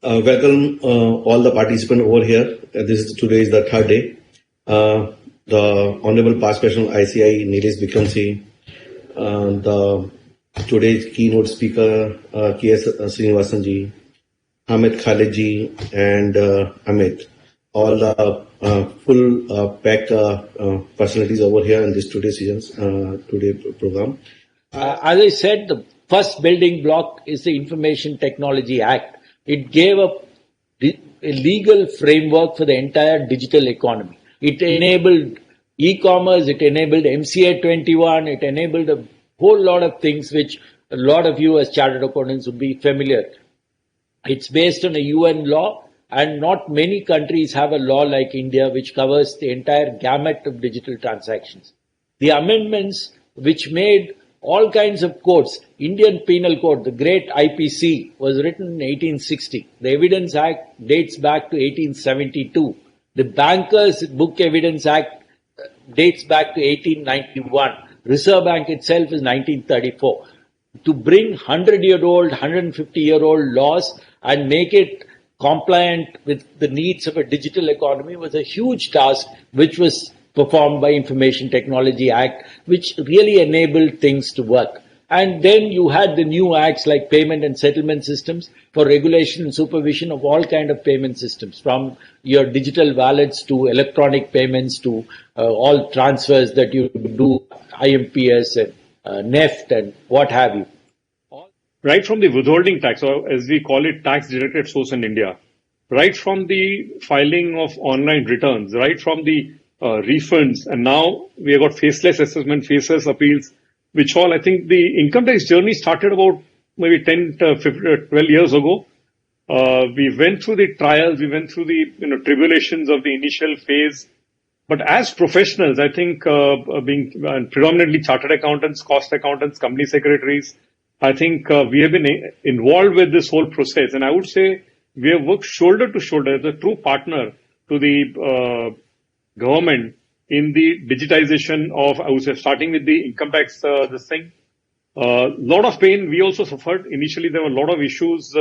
Welcome all the participants over here. Today is the third day. The Honorable Past President ICI Nilesh Bikramsingh, the today's keynote speaker K.S. Srinivasan ji, Hamid Khalid ji, and Amit. All the full packed personalities over here in this today program. As I said, the first building block is the Information Technology Act. It gave a legal framework for the entire digital economy. It enabled e-commerce, it enabled MCA 21, it enabled a whole lot of things which a lot of you as chartered accountants would be familiar. It's based on a UN law, and not many countries have a law like India which covers the entire gamut of digital transactions. The amendments which made all kinds of codes. Indian Penal Code, the great IPC, was written in 1860. The Evidence Act dates back to 1872. The Bankers Book Evidence Act dates back to 1891. Reserve Bank itself is 1934. To bring 100-year-old, 150-year-old laws and make it compliant with the needs of a digital economy was a huge task, which was performed by Information Technology Act, which really enabled things to work. And then you had the new acts like payment and settlement systems for regulation and supervision of all kind of payment systems, from your digital wallets to electronic payments to all transfers that you do, IMPS and NEFT and what have you. Right from the withholding tax, or as we call it, tax-directed source in India, right from the filing of online returns, right from the refunds, and now we have got faceless assessment, faceless appeals, which all, I think the income tax journey started about maybe 10, 15, 12 years ago. We went through the trials, we went through the tribulations of the initial phase. But as professionals, I think being predominantly chartered accountants, cost accountants, company secretaries, I think we have been involved with this whole process. And I would say we have worked shoulder to shoulder as a true partner to the government in the digitization of, I would say, starting with the income tax, this thing. Lot of pain we also suffered. Initially, there were a lot of issues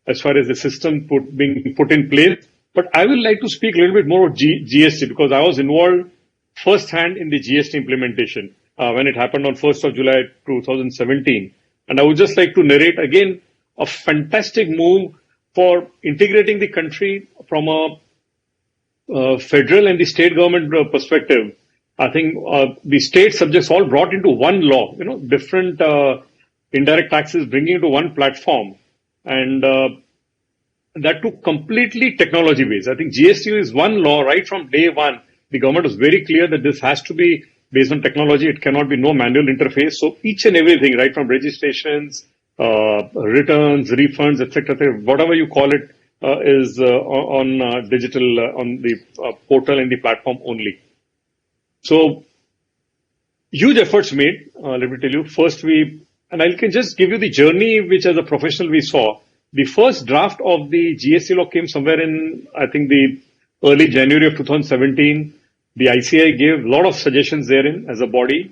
as far as the system being put in place. But I would like to speak a little bit more about GST, because I was involved firsthand in the GST implementation when it happened on 1st of July 2017. And I would just like to narrate again a fantastic move for integrating the country from a federal and the state government perspective. I think the state subjects all brought into one law, different indirect taxes bringing into one platform, and that too completely technology based. I think GST is one law right from day one. The government was very clear that this has to be based on technology. It cannot be no manual interface. So each and everything, right from registrations, returns, refunds, etc., whatever you call it, is on digital, on the portal and the platform only. So huge efforts made. Let me tell you. First, and I can just give you the journey which as a professional we saw. The first draft of the GST law came somewhere in, I think, the early January of 2017. The ICI gave a lot of suggestions therein as a body.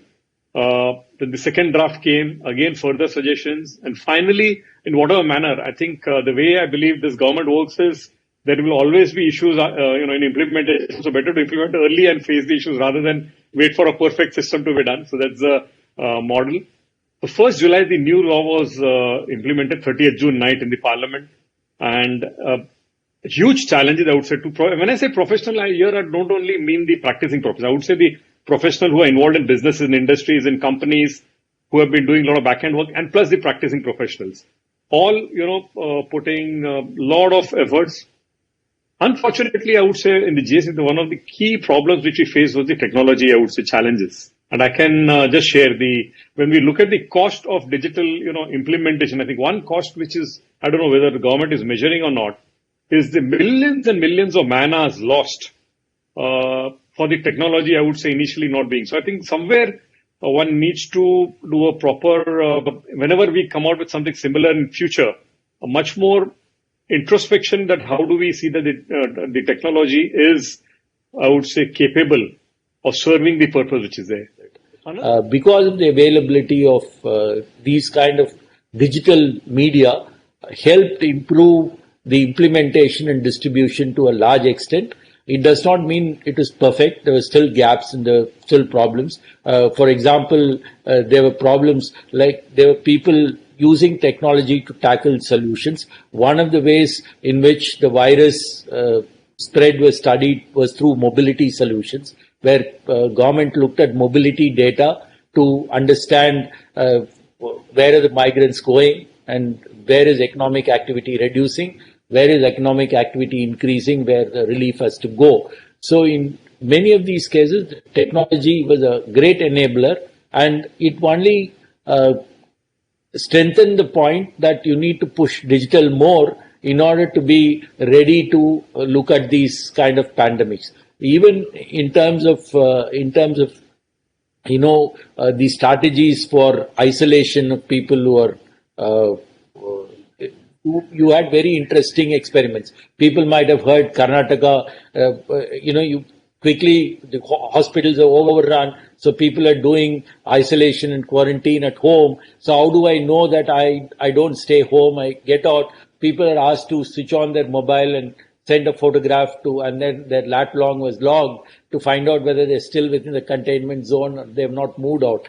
Then the second draft came, again further suggestions, and finally, in whatever manner, I think the way I believe this government works is there will always be issues, in implementation. So better to implement early and face the issues rather than wait for a perfect system to be done. So that's the model. The 1st July, the new law was implemented, 30th June night in the parliament, and huge challenges, I would say. When I say professional here, I don't only mean the practicing professional. I would say the professional who are involved in businesses, in industries, in companies, who have been doing a lot of back-end work, and plus the practicing professionals. All, putting a lot of efforts. Unfortunately, I would say in the GST, one of the key problems which we faced was the technology, I would say, challenges. And I can just share when we look at the cost of digital, implementation, I think one cost which is, I don't know whether the government is measuring or not, is the millions and millions of man hours lost for the technology, I would say, initially not being. So I think somewhere one needs to do a proper, whenever we come out with something similar in future, a much more introspection that how do we see that the technology is, I would say, capable of serving the purpose which is there. Because of the availability of these kind of digital media helped improve the implementation and distribution to a large extent. It does not mean it is perfect. There were still gaps and there were still problems. For example, there were problems like there were people using technology to tackle solutions. One of the ways in which the virus spread was studied was through mobility solutions, where government looked at mobility data to understand where are the migrants going and where is economic activity reducing, where is economic activity increasing, where the relief has to go. So in many of these cases, technology was a great enabler, and it only strengthened the point that you need to push digital more in order to be ready to look at these kind of pandemics. Even in terms of the strategies for isolation of people who are you had very interesting experiments. People might have heard Karnataka, you quickly, the hospitals are overrun, so people are doing isolation and quarantine at home. So how do I know that I don't stay home, I get out? People are asked to switch on their mobile and send a photograph to, and then their lat long was logged to find out whether they're still within the containment zone or they have not moved out.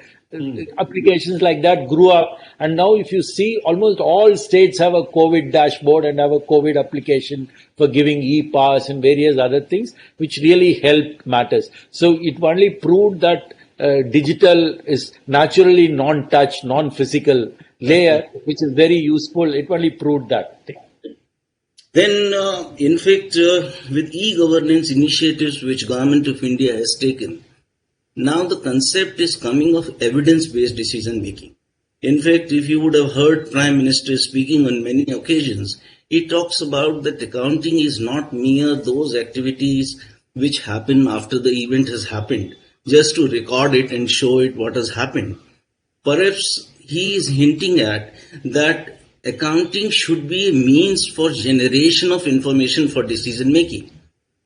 Applications like that grew up, and now if you see, almost all states have a COVID dashboard and have a COVID application for giving e-pass and various other things, which really helped matters. So it only proved that digital is naturally non-touch, non-physical layer, which is very useful. It only proved that thing. Then, in fact, with e-governance initiatives which Government of India has taken, now the concept is coming of evidence-based decision making. In fact, if you would have heard Prime Minister speaking on many occasions, he talks about that accounting is not mere those activities which happen after the event has happened, just to record it and show it what has happened. Perhaps he is hinting at that accounting should be a means for generation of information for decision making,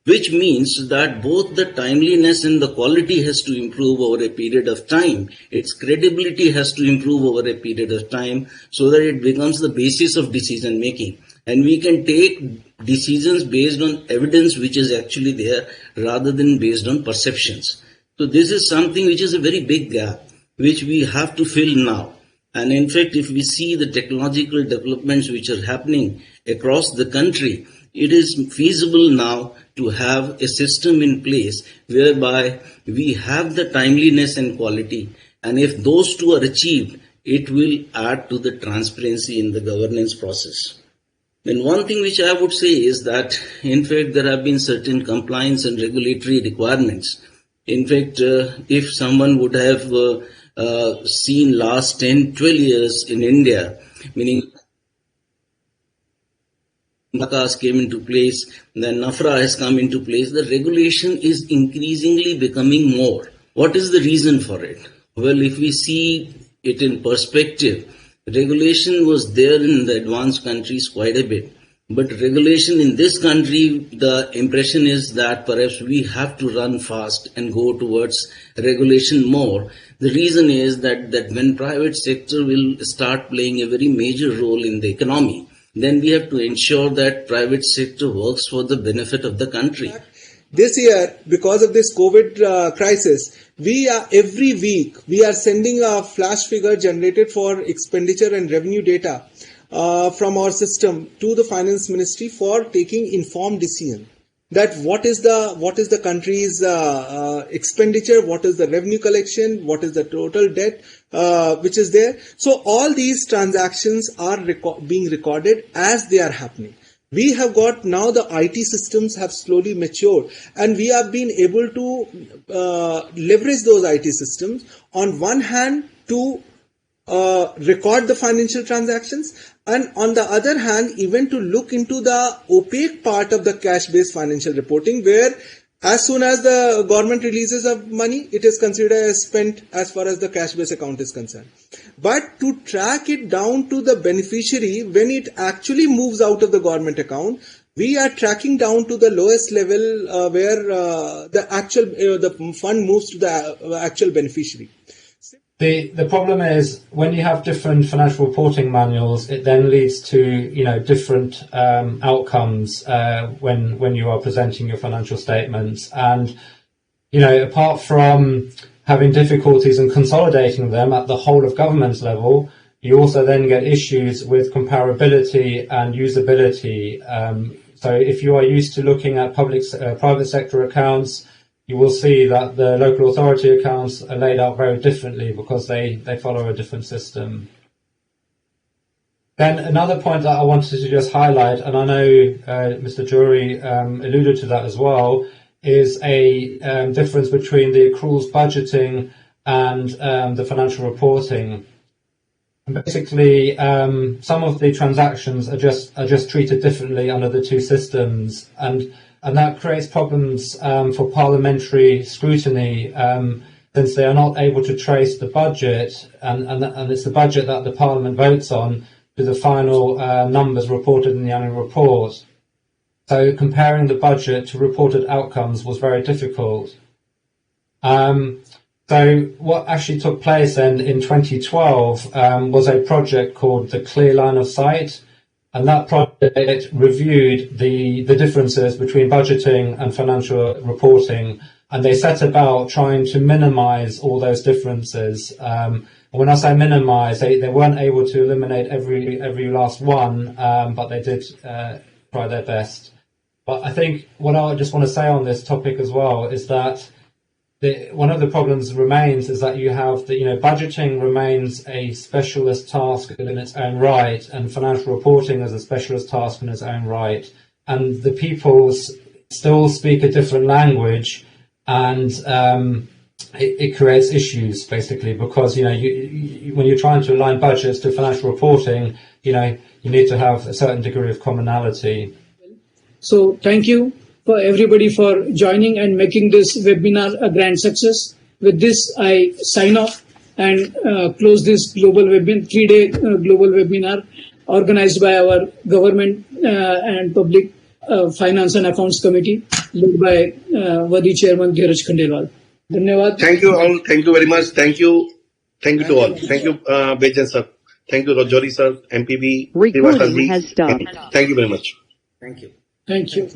which means that both the timeliness and the quality has to improve over a period of time. Its credibility has to improve over a period of time so that it becomes the basis of decision making. And we can take decisions based on evidence which is actually there rather than based on perceptions. So this is something which is a very big gap, which we have to fill now. And in fact, if we see the technological developments which are happening across the country, it is feasible now to have a system in place whereby we have the timeliness and quality. And if those two are achieved, it will add to the transparency in the governance process. And one thing which I would say is that, in fact, there have been certain compliance and regulatory requirements. In fact, if someone would have seen last 10, 12 years in India, meaning Makas came into place, then NAFRA has come into place, the regulation is increasingly becoming more. What is the reason for it? Well, if we see it in perspective, regulation was there in the advanced countries quite a bit. But regulation in this country, the impression is that perhaps we have to run fast and go towards regulation more. The reason is that when private sector will start playing a very major role in the economy, then we have to ensure that private sector works for the benefit of the country. This year, because of this COVID crisis, we are every week we are sending a flash figure generated for expenditure and revenue data from our system to the finance ministry for taking informed decision. That what is the country's expenditure, what is the revenue collection, what is the total debt which is there. So all these transactions are being recorded as they are happening. We have got now the IT systems have slowly matured, and we have been able to leverage those IT systems on one hand to record the financial transactions, and on the other hand even to look into the opaque part of the cash-based financial reporting, where as soon as the government releases of money, it is considered as spent as far as the cash-based account is concerned. But to track it down to the beneficiary when it actually moves out of the government account, we are tracking down to the lowest level where the fund moves to the actual beneficiary. The problem is when you have different financial reporting manuals, it then leads to different outcomes when you are presenting your financial statements. And apart from having difficulties in consolidating them at the whole of government level, you also then get issues with comparability and usability. So if you are used to looking at private sector accounts, you will see that the local authority accounts are laid out very differently because they follow a different system. Then another point that I wanted to just highlight, and I know Mr. Jury alluded to that as well, is a difference between the accruals budgeting and the financial reporting. And basically, some of the transactions are just treated differently under the two systems, and that creates problems for parliamentary scrutiny, since they are not able to trace the budget, and it's the budget that the Parliament votes on to the final numbers reported in the annual report. So comparing the budget to reported outcomes was very difficult. So what actually took place then in 2012 was a project called the Clear Line of Sight, and that project reviewed the differences between budgeting and financial reporting, and they set about trying to minimize all those differences. And when I say minimize, they weren't able to eliminate every last one, but they did try their best. But I think what I just want to say on this topic as well is that one of the problems remains is that you have budgeting remains a specialist task in its own right, and financial reporting is a specialist task in its own right, and the people still speak a different language, and it creates issues basically because when you're trying to align budgets to financial reporting, you need to have a certain degree of commonality. So thank you for everybody for joining and making this webinar a grand success. With this, I sign off and close this global 3-day global webinar organized by our Government and Public Finance and Accounts Committee, led by Wadi Chairman Dheeraj Khandelwal. Dhanyawad. Thank you all. Thank you very much. Thank you. Thank you to all. Thank you, Bejan sir. Thank you, Rajori sir, MPB. Recording has stopped. Thank you very much. Thank you. Thank you.